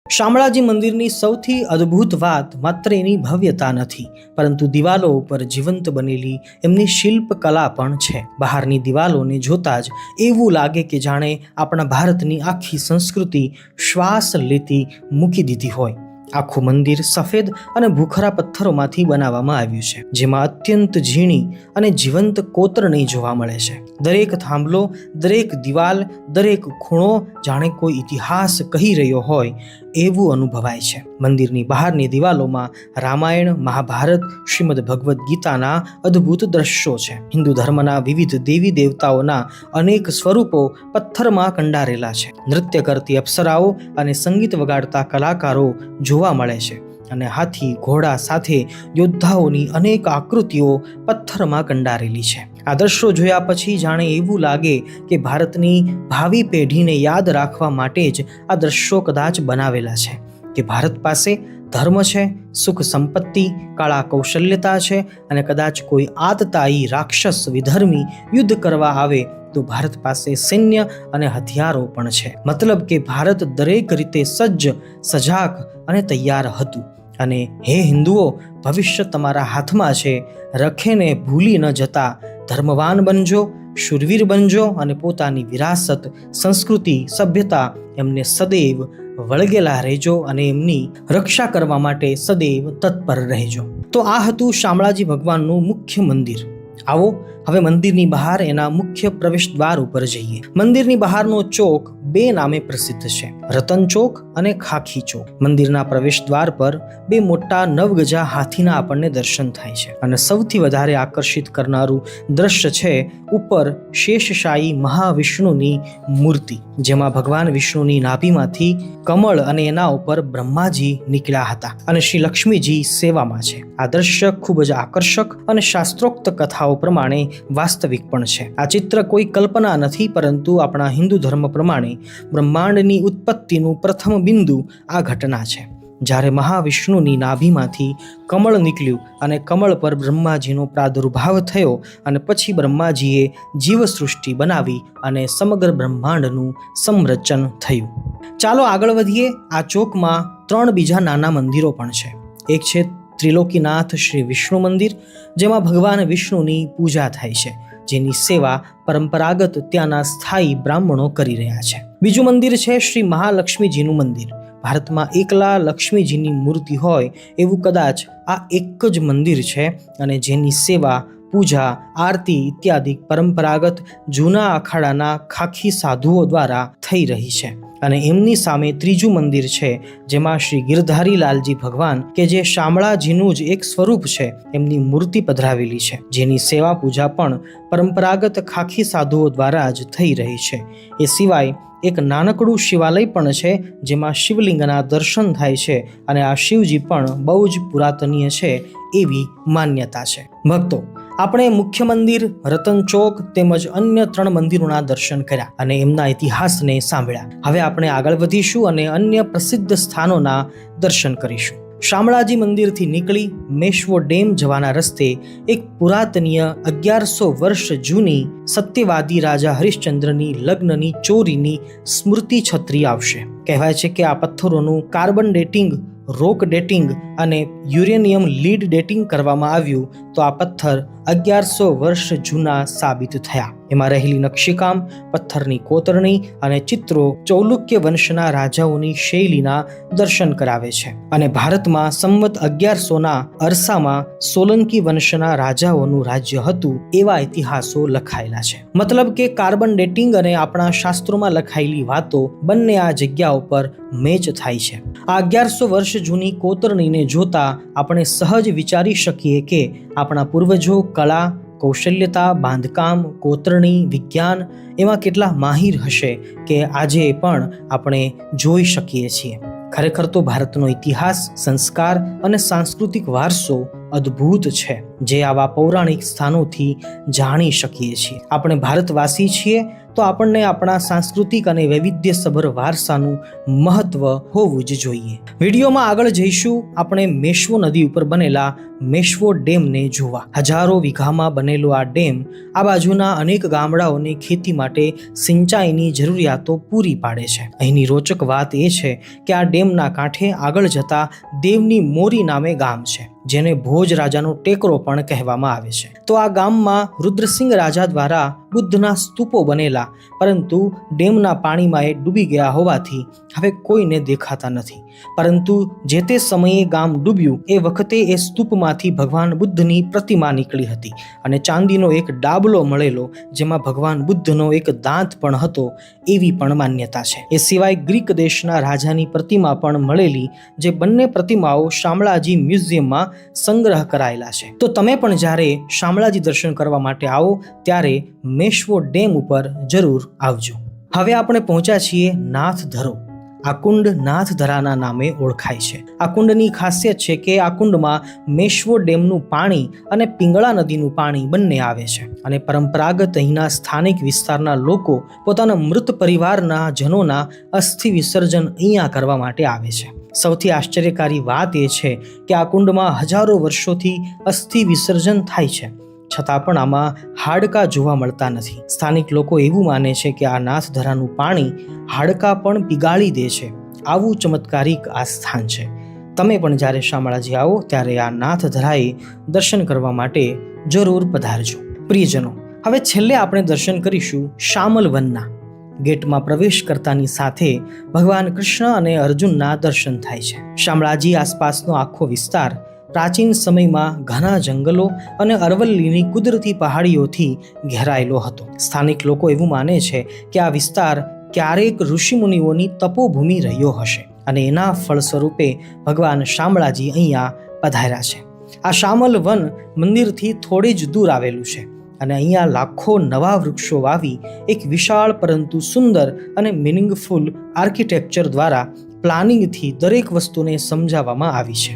શામળાજી મંદિરની સૌથી અદ્ભુત વાત માત્ર એની ભવ્યતા નથી, પરંતુ દિવાલો ઉપર જીવંત બનેલી એમની શિલ્પકલા પણ છે. બહારની દિવાલોને જોતા જ એવું લાગે કે જાણે આપણા ભારતની આખી સંસ્કૃતિ શ્વાસ લેતી મૂકી દીધી હોય. આખું મંદિર સફેદ અને ભૂખરા પથ્થરોમાંથી બનાવવામાં આવ્યું છે, જેમાં અત્યંત ઝીણી અને જીવંત કોતરણી જોવા મળે છે. દરેક થાંભલો, દરેક દિવાલ, દરેક ખૂણો જાણે કોઈ ઇતિહાસ કહી રહ્યો હોય એવું અનુભવાય છે. મંદિરની બહારની દિવાલોમાં રામાયણ, મહાભારત, શ્રીમદ ભગવદ્ ગીતાના અદ્ભુત દ્રશ્યો છે. હિન્દુ ધર્મના વિવિધ દેવી દેવતાઓના અનેક સ્વરૂપો પથ્થરમાં કંડારેલા છે. નૃત્ય કરતી અપ્સરાઓ અને સંગીત વગાડતા કલાકારો જોવા મળે છે, અને હાથી ઘોડા સાથે યોદ્ધાઓની અનેક આકૃતિઓ પથ્થરમાં કંડારેલી છે. આ દ્રશ્યો જોયા પછી જાણે એવું લાગે કે ભારતની ભાવિ પેઢીને યાદ રાખવા માટે જ આ દ્રશ્યો કદાચ બનાવેલા છે, કે ભારત પાસે ધર્મ છે, સુખ સંપત્તિ, કળા કૌશલ્યતા છે, અને કદાચ કોઈ આતતાયી રાક્ષસ વિધર્મી યુદ્ધ કરવા આવે તો ભારત પાસે સૈન્ય અને હથિયારો પણ છે. મતલબ કે ભારત દરેક રીતે સજ્જ, સજાગ અને તૈયાર હતું. અને હે હિન્દુઓ, ભવિષ્ય તમારા હાથમાં છે. રખેને ભૂલી ન જતા ધર્મવાન બનજો, શૂરવીર બનજો અને પોતાની વિરાસત, સંસ્કૃતિ, સભ્યતા એમને સદૈવ વળગેલા રહેજો અને એમની રક્ષા કરવા માટે સદૈવ તત્પર રહેજો. તો આ હતું શામળાજી ભગવાનનું મુખ્ય મંદિર. આવો હવે મંદિરની બહાર એના મુખ્ય પ્રવેશ દ્વાર ઉપર જઈએ. મંદિરની બહારનો ચોક બે નામે પ્રસિદ્ધ છે, રતન ચોક અને ખાખી ચોક. મંદિરના પ્રવેશ દ્વાર પર બે મોટા નવગજા હાથીના આપણને દર્શન થાય છે, અને સૌથી વધારે આકર્ષિત કરનારું દ્રશ્ય છે ઉપર શેષશાહી મહાવિષ્ણુની મૂર્તિ, જેમાં ભગવાન વિષ્ણુની નાભીમાંથી કમળ અને એના ઉપર બ્રહ્માજી નીકળ્યા હતા અને શ્રી લક્ષ્મીજી સેવામાં છે. આ દ્રશ્ય ખૂબ જ આકર્ષક અને શાસ્ત્રોક્ત કથાઓ પ્રમાણે વાસ્તવિક પણ છે. આ ચિત્ર કોઈ કલ્પના નથી, પરંતુ આપણા હિન્દુ ધર્મ પ્રમાણે બ્રહ્માંડની ઉત્પત્તિનું પ્રથમ બિંદુ આ ઘટના છે, જ્યારે મહાવિષ્ણુની નાભીમાંથી કમળ નીકળ્યું અને કમળ પર બ્રહ્માજીનો પ્રાદુર્ભાવ થયો, અને પછી બ્રહ્માજીએ જીવસૃષ્ટિ બનાવી અને સમગ્ર બ્રહ્માંડનું સંરચન થયું. ચાલો આગળ વધીએ. આ ચોકમાં 3 બીજા નાના મંદિરો પણ છે. એક છે ત્રિલોકીનાથ શ્રી વિષ્ણુ મંદિર, જેમાં ભગવાન વિષ્ણુની પૂજા થાય છે, જેની સેવા પરંપરાગત ત્યાંના સ્થાયી બ્રાહ્મણો કરી રહ્યા છે. બીજું મંદિર છે શ્રી મહાલક્ષ્મીજીનું મંદિર. ભારતમાં એકલા લક્ષ્મીજીની મૂર્તિ હોય એવું કદાચ આ એક જ મંદિર છે, અને જેની સેવા, પૂજા, આરતી ઇત્યાદિ પરંપરાગત જૂના અખાડાના ખાખી સાધુઓ દ્વારા થઈ રહી છે. અને એમની સામે ત્રીજું મંદિર છે, જેમાં શ્રી ગિરધારી લાલજી ભગવાન, કે જે શામળાજીનું જ એક સ્વરૂપ છે, એમની મૂર્તિ પધરાવેલી છે, જેની સેવા પૂજા પણ પરંપરાગત ખાખી સાધુઓ દ્વારા જ થઈ રહી છે. એ સિવાય એક નાનકડું શિવાલય પણ છે, જેમાં શિવલિંગના દર્શન થાય છે, અને આ શિવજી પણ બહુ જ પુરાતનીય છે એવી માન્યતા છે. ભક્તો, આપણે મુખ્ય મંદિર, રતન ચોક તેમજ અન્ય 3 મંદિરોના દર્શન કર્યા અને એમના ઇતિહાસને સાંભળ્યા. હવે આપણે આગળ વધીશું અને અન્ય પ્રસિદ્ધ સ્થાનોના દર્શન કરીશું. શામળાજી મંદિરથી નીકળી મેશ્વો ડેમ જવાના રસ્તે એક પુરાતનીય 1100 વર્ષ જૂની સત્યવાદી રાજા હરિશ્ચંદ્રની લગ્નની ચોરીની સ્મૃતિ છત્રી આવશે. કહેવાય છે કે આ પથ્થરોનું કાર્બન ડેટિંગ, રોક ડેટિંગ અને યુરેનિયમ લીડ ડેટિંગ કરવામાં આવ્યું, તો આ પથ્થર 1100 વર્ષ જૂના સાબિત થયા. એમાં રહેલી નકશીકામ, પથ્થરની કોતરણી અને ચિત્રો ચૌલુક્ય વંશના રાજાઓની શૈલીના દર્શન કરાવે છે. અને ભારતમાં સંવત 1100ના અરસામાં સોલંકી વંશના રાજાઓનું રાજ્ય હતું એવા ઇતિહાસો લખાયેલા છે. મતલબ કે કાર્બન ડેટિંગ અને આપણા શાસ્ત્રોમાં લખાયેલી વાતો બંને આ જગ્યા ઉપર મેચ થાય છે. આ 1100 વર્ષ જૂની કોતરણીને જોતા આપણે સહજ વિચારી શકીએ કે આપણા પૂર્વજો કળા, કૌશલ્યતા, બાંધકામ, કોતરણી, વિજ્ઞાન એમાં કેટલા માહિર હશે કે આજે પણ આપણે જોઈ શકીએ છીએ. ખરેખર તો ભારતનો ઇતિહાસ, સંસ્કાર અને સાંસ્કૃતિક વારસો અદ્ભુત છે, જે આવા પૌરાણિક સ્થાનોથી જાણી શકીએ છીએ. આપણે ભારતવાસી છીએ તો આપણને આપણા સાંસ્કૃતિક અને વૈવિધ્યસભર વારસાનું મહત્વ હોવું જ જોઈએ. વિડીયોમાં આગળ જઈશું આપણે મેશ્વો નદી ઉપર બનેલા મેશ્વો ડેમને જોવા. હજારો વીઘામાં બનેલો આ ડેમ આ બાજુના અનેક ગામડાઓને ખેતી માટે સિંચાઈની જરૂરિયાતો પૂરી પાડે છે. અહીંની રોચક વાત એ છે કે આ ડેમના કાંઠે આગળ જતા દેવની મોરી નામે ગામ છે, જેને ભોજ રાજાનો ટેકરો પણ કહેવામાં આવે છે. તો આ ગામમાં રુદ્રસિંહ રાજા દ્વારા બુદ્ધના સ્તૂપો બનેલા, પરંતુ ડેમના પાણીમાં એ ડૂબી ગયા હોવાથી હવે કોઈને દેખાતા નથી. પરંતુ જે તે સમયે ગામ ડૂબ્યું એ વખતે એ સ્તૂપમાંથી ભગવાન બુદ્ધની પ્રતિમા નીકળી હતી અને ચાંદીનો એક ડાબલો મળેલો, જેમાં ભગવાન બુદ્ધનો એક દાંત પણ હતો, એવી પણ માન્યતા છે. એ સિવાય ગ્રીક દેશના રાજાની પ્રતિમા પણ મળેલી, જે બંને પ્રતિમાઓ શામળાજી મ્યુઝિયમમાં સંગ્રહ કરાયેલા છે. તો તમે પણ જ્યારે શામળાજી દર્શન કરવા માટે આવો ત્યારે મેશ્વો ડેમ ઉપર જરૂર આવજો. હવે આપણે પહોંચ્યા છીએ નાથધરો. આ કુંડ નાથધરાના નામે ઓળખાય છે. આ કુંડની ખાસિયત છે કે આ કુંડમાં મેશ્વો ડેમનું પાણી અને પિંગળા નદીનું પાણી બંને આવે છે અને પરંપરાગત અહીંના સ્થાનિક વિસ્તારના લોકો પોતાના મૃત પરિવારના જનોના અસ્થિ વિસર્જન અહીંયા કરવા માટે આવે છે. સૌથી આશ્ચર્યકારી વાત એ છે કે આ કુંડમાં હજારો વર્ષોથી અસ્થિ વિસર્જન થાય છે, છતાં પણ આમાં હાડકાં જોવા મળતા નથી. સ્થાનિક લોકો એવું માને છે કે આ નાથધરાનું પાણી હાડકાં પણ પીગાળી દે છે. આવું ચમત્કારિક આ સ્થાન છે. તમે પણ જ્યારે શામળાજી આવો ત્યારે આ નાથધરાએ દર્શન કરવા માટે જરૂર પધારજો. પ્રિયજનો, હવે છેલ્લે આપણે દર્શન કરીશું શામલ વનના. ગેટમાં પ્રવેશ કરતાની સાથે ભગવાન કૃષ્ણ અને અર્જુનના દર્શન થાય છે. શામળાજી આસપાસનો આખો વિસ્તાર પ્રાચીન સમયમાં ઘણા જંગલો અને અરવલ્લીની કુદરતી પહાડીઓથી ઘેરાયેલો હતો. સ્થાનિક લોકો એવું માને છે કે આ વિસ્તાર ક્યારેક ઋષિમુનિઓની તપોભૂમિ રહ્યો હશે અને એના ફળ સ્વરૂપે ભગવાન શામળાજી અહીંયા પધાર્યા છે. આ શામલ વન મંદિરથી થોડે જ દૂર આવેલું છે અને અહીંયા લાખો નવા વૃક્ષો વાવી એક વિશાળ પરંતુ સુંદર અને મિનિંગફુલ આર્કિટેક્ચર દ્વારા પ્લાનિંગથી દરેક વસ્તુને સમજાવવામાં આવી છે.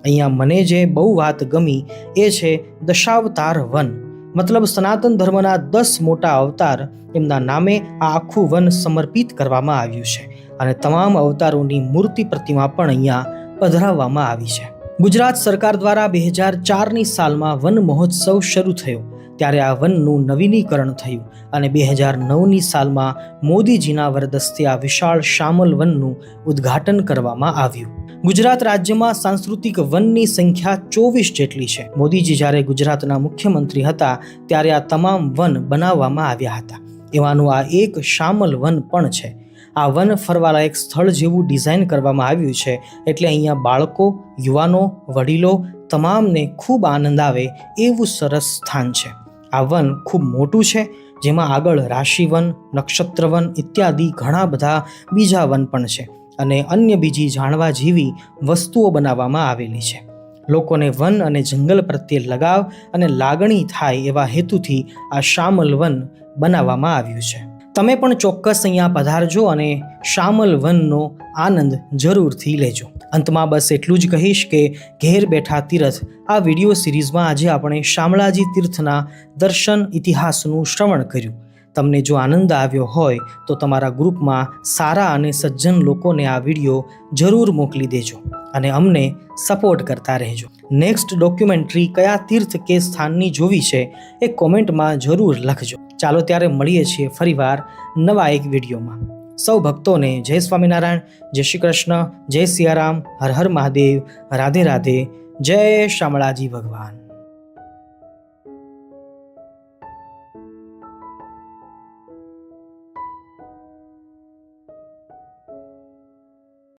અહીંયા મને જે બહુ વાત ગમી એ છે દશાવતાર વન, મતલબ સનાતન ધર્મના 10 મોટા અવતાર, એમના નામે આ આખું વન સમર્પિત કરવામાં આવ્યું છે અને તમામ અવતારોની મૂર્તિ પ્રતિમા પણ અહીંયા પધરાવવામાં આવી છે. ગુજરાત સરકાર દ્વારા 2004ની સાલમાં વન મહોત્સવ શરૂ થયો ત્યારે આ વનનું નવીનીકરણ થયું અને 2009ની સાલમાં મોદીજીના વરદસ્તે આ વિશાળ શામલ વનનું ઉદ્ઘાટન કરવામાં આવ્યું. ગુજરાત રાજ્યમાં સાંસ્કૃતિક વનની સંખ્યા 24 જેટલી છે. મોદીજી જ્યારે ગુજરાતના મુખ્યમંત્રી હતા ત્યારે આ તમામ વન બનાવવામાં આવ્યા હતા. એવાનું આ એક શામલ વન પણ છે. આ વન ફરવાલાયક સ્થળ જેવું ડિઝાઇન કરવામાં આવ્યું છે, એટલે અહીંયા બાળકો, યુવાનો, વડીલો તમામને ખૂબ આનંદ આવે એવું સરસ સ્થાન છે. આ વન ખૂબ મોટું છે, જેમાં આગળ રાશિવન, નક્ષત્રવન ઇત્યાદિ ઘણા બધા બીજા વન પણ છે અને અન્ય બીજી જાણવા જેવી વસ્તુઓ બનાવવામાં આવેલી છે. લોકોને વન અને જંગલ પ્રત્યે લગાવ અને લાગણી થાય એવા હેતુથી આ શામલ વન બનાવવામાં આવ્યું છે. તમે પણ ચોક્કસ અહીંયા પધારજો અને શામલ વનનો આનંદ જરૂરથી લેજો. અંતમાં બસ એટલું જ કહીશ કે ઘેર બેઠા તીરથ આ વિડીયો સિરીઝમાં આજે આપણે શામળાજી તીર્થના દર્શન ઇતિહાસનું શ્રવણ કર્યું. તમને જો આનંદ આવ્યો હોય તો તમારા ગ્રુપમાં સારા અને સજ્જન લોકોને આ વિડીયો જરૂર મોકલી દેજો અને અમને સપોર્ટ કરતા રહેજો. નેક્સ્ટ ડોક્યુમેન્ટરી કયા તીર્થ કે સ્થાનની જોવી છે એ કોમેન્ટમાં જરૂર લખજો. ચાલો ત્યારે મળીએ છીએ ફરીવાર નવા એક વિડીયોમાં. સૌ ભક્તોને જય સ્વામિનારાયણ, જય શ્રી કૃષ્ણ, જય સિયારામ, હર હર મહાદેવ, રાધે રાધે, જય શામળાજી ભગવાન.